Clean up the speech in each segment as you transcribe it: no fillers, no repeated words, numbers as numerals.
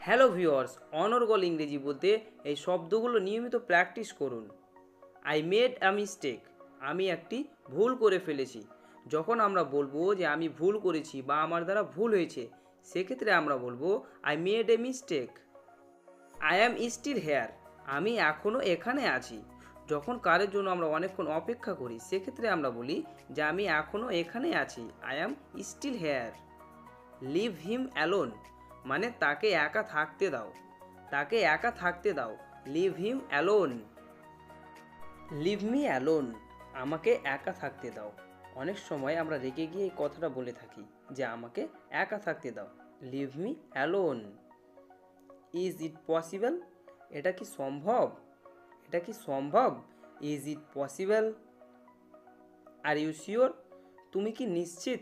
Hello viewers, অনর্গল ইংরেজি বলতে এই শব্দগুলো নিয়মিত প্র্যাকটিস করুন। আই মেড আ মিস্টেক, আমি একটি ভুল করে ফেলেছি। যখন আমরা বলবো যে আমি ভুল করেছি বা আমার দ্বারা ভুল হয়েছে, সেক্ষেত্রে আমরা বলবো I made a mistake. I am still here, আমি এখনও এখানে আছি। যখন কারের জন্য আমরা অনেকক্ষণ অপেক্ষা করি, সেক্ষেত্রে আমরা বলি যে আমি এখনও এখানে আছি, I am still here. Leave him alone, মানে তাকে একা থাকতে দাও, তাকে একা থাকতে দাও। Leave him alone. Leave me alone, আমাকে একা থাকতে দাও। অনেক সময় আমরা রেগে গিয়ে এই কথাটা বলে থাকি যে আমাকে একা থাকতে দাও। Leave me alone. Is it possible, এটা কি সম্ভব, এটা কি সম্ভব। Is it possible. Are you sure, তুমি কি নিশ্চিত,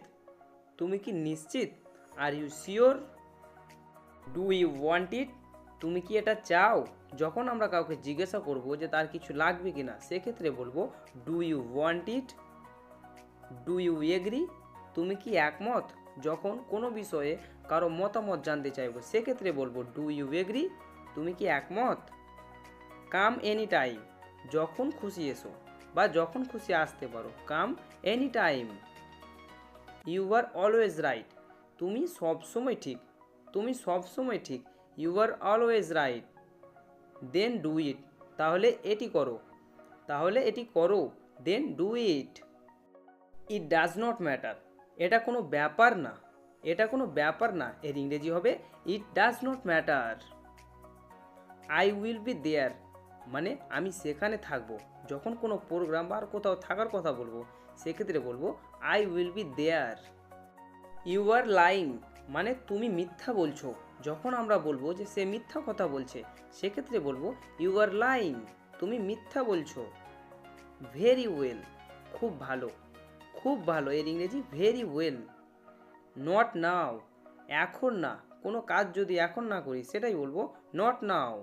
তুমি কি নিশ্চিত। Are you sure. Do you want it, তুমি কি এটা চাও। যখন আমরা কাউকে জিজ্ঞাসা করব যে তার কিছু লাগবে কি না, সেক্ষেত্রে বলবো do you want it. Do you agree, তুমি কি একমত। যখন কোনো বিষয়ে কারো মতামত জানতে চাইবো, সেক্ষেত্রে বলবো ডু ইউ এগ্রি, তুমি কি একমত। কাম এনি টাইম, যখন খুশি এসো বা যখন খুশি আসতে পারো। Come any time. You are always right, তুমি সবসময় ঠিক, তুমি সবসময় ঠিক। You are always right. Then do it, তাহলে এটি করো, তাহলে এটি করো। Then do it. It does not matter, এটা কোনো ব্যাপার না, এটা কোনো ব্যাপার না। এর ইংরেজি হবে it does not matter. I will be there, মানে আমি সেখানে থাকবো। যখন কোনো প্রোগ্রাম বা কোথাও থাকার কথা বলবো, সেক্ষেত্রে বলবো I will be there. You are lying, মানে তুমি মিথ্যা বলছো। যখন আমরা বলবো যে সে মিথ্যা কথা বলছে, সেক্ষেত্রে বলবো ইউ আর লাইং, তুমি মিথ্যা বলছো। ভেরি ওয়েল, খুব ভালো, খুব ভালো। এর ইংরেজি ভেরি ওয়েল। নট নাও, এখন না। কোনো কাজ যদি এখন না করি, সেটাই বলবো not now.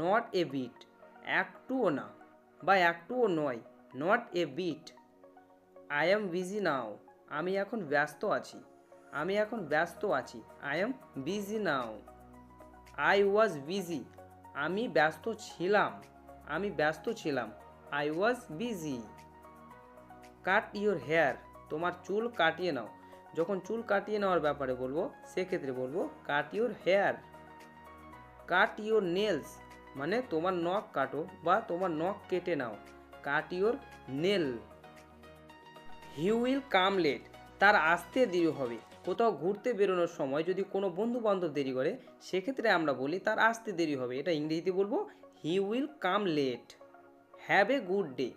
Not a bit, একটুও না বা একটুও নয়। Not a bit. I am busy now, আমি এখন ব্যস্ত আছি, আমি এখন ব্যস্ত আছি। I am busy now. I was busy, আমি ব্যস্ত ছিলাম, আমি ব্যস্ত ছিলাম। I was busy. Cut your hair, তোমার চুল কাটিয়ে নাও। যখন চুল কাটিয়ে নেওয়ার ব্যাপারে বলবো, সেক্ষেত্রে বলবো cut your hair. Cut your nails, মানে তোমার নখ কাটো বা তোমার নখ কেটে নাও। Cut your nail. He will come late, তার আসতে দেরি হবে। কোথাও ঘুরতে বেরোনোর সময় যদি কোনো বন্ধু বান্ধব দেরি করে, সেক্ষেত্রে আমরা বলি তার আসতে দেরি হবে। এটা ইংরেজিতে বলবো he will come late. Have a good day,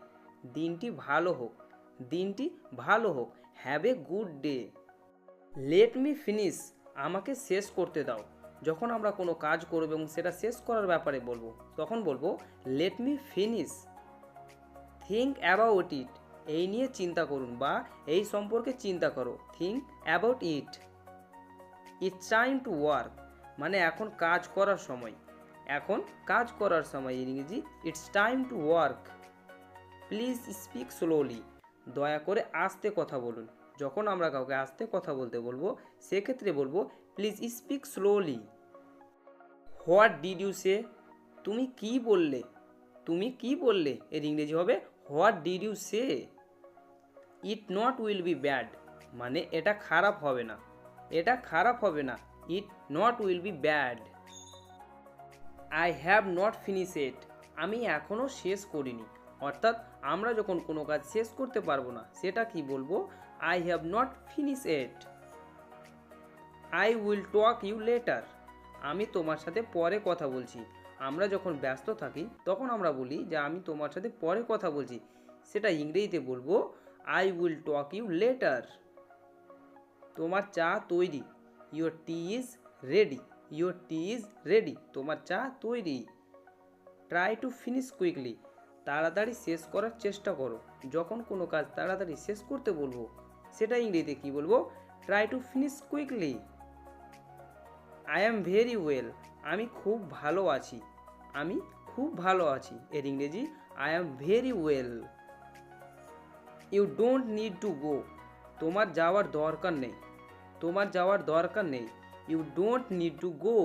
দিনটি ভালো হোক, দিনটি ভালো হোক। Have a good day. Let me finish, আমাকে শেষ করতে দাও। যখন আমরা কোনো কাজ করব এবং সেটা শেষ করার ব্যাপারে বলবো, তখন বলবো late me finish. Think about it, এই নিয়ে চিন্তা করুন বা এই সম্পর্কে চিন্তা করো। Think about it. It's time to work, মানে এখন কাজ করার সময়, এখন কাজ করার সময়। ইংরেজি it's time to work. Please speak slowly, দয়া করে আস্তে কথা বলুন। যখন আমরা কাউকে আস্তে কথা বলতে বলবো, সেক্ষেত্রে বলবো please speak slowly. What did you say, তুমি কি বললে, তুমি কি বললে। এর ইংরেজি হবে what did you say. It not will be bad, মানে এটা খারাপ হবে না, এটা খারাপ হবে না। It not will be bad. I have not finish it, আমি এখনও শেষ করিনি। অর্থাৎ আমরা যখন কোনো কাজ শেষ করতে পারবো না, সেটা কি বলবো I have not finish it. I will talk you later, আমি তোমার সাথে পরে কথা বলছি। আমরা যখন ব্যস্ত থাকি, তখন আমরা বলি যে আমি তোমার সাথে পরে কথা বলছি। সেটা ইংরেজিতে বলবো I will talk you later. তোমার চা তৈরি, your tea is ready, your tea is ready, তোমার চা তৈরি। ট্রাই টু ফিনিশ কুইকলি, তাড়াতাড়ি শেষ করার চেষ্টা করো। যখন কোনো কাজ তাড়াতাড়ি শেষ করতে বলবো, সেটা ইংরেজিতে কি বলবো try to finish quickly. I am very well, আমি খুব ভালো আছি, আমি খুব ভালো আছি। এর ইংরেজি I am very well. You don't need to go, তোমার যাওয়ার দরকার নেই, তোমার যাওয়ার দরকার নেই। You don't need to go.